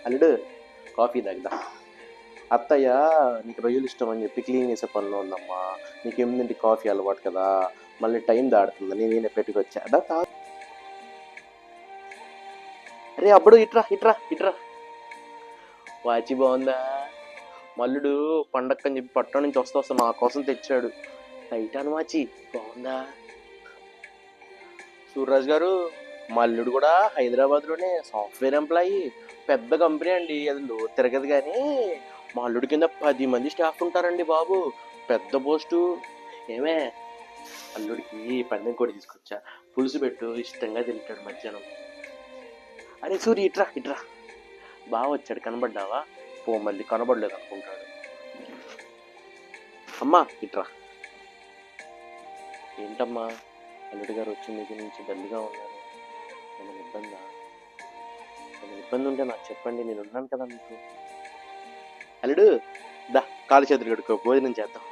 అల్లుడు కాఫీ తాగుదా. అత్తయ్య నీకు రొయ్యలు ఇష్టం అని చెప్పి క్లీన్ చేసే పనిలో ఉందమ్మా. నీకు 8ంటికి కాఫీ అలవాటు కదా, మళ్ళీ టైం దాడుతుందని నేనే పెట్టుకొచ్చా. అరే అప్పుడు ఇట్రా ఇట్రా ఇట్రా. వాచి బాగుందా? మల్లుడు పండక్కని చెప్పి పట్టణం నుంచి వస్తా నా కోసం తెచ్చాడు టైటాన్ వాచి. బాగుందా? సూర్యరాజ్ గారు, మల్లుడు కూడా హైదరాబాద్లోనే సాఫ్ట్వేర్ ఎంప్లాయీ, పెద్ద కంపెనీ అండి. అది తిరగదు కానీ మా అల్లుడి కింద 10 మంది స్టాఫ్ ఉంటారండి బాబు. పెద్ద పోస్టు. ఏమే, అల్లుడికి పందెం కూడా తీసుకొచ్చా, పులుసు పెట్టు, ఇష్టంగా తింటాడు మధ్యాహ్నం. అరే సూర్య ఇట్రా ఇట్రా. బాగా వచ్చాడు, కనబడ్డావా? పో, మళ్ళీ కనబడలేదు అనుకుంటాడు. అమ్మా ఇట్రా. ఏంటమ్మా, అల్లుడి గారు వచ్చిన దగ్గర నుంచి డల్గా ఉన్నారు. ఏమైనా ఇబ్బందా? ఏమైనా ఇబ్బంది ఉంటే నాకు చెప్పండి, నేను ఉన్నాను కదా మీకు. అల్లుడు దా, కాలు చేతులు కడుక్కో, భోజనం చేద్దాం.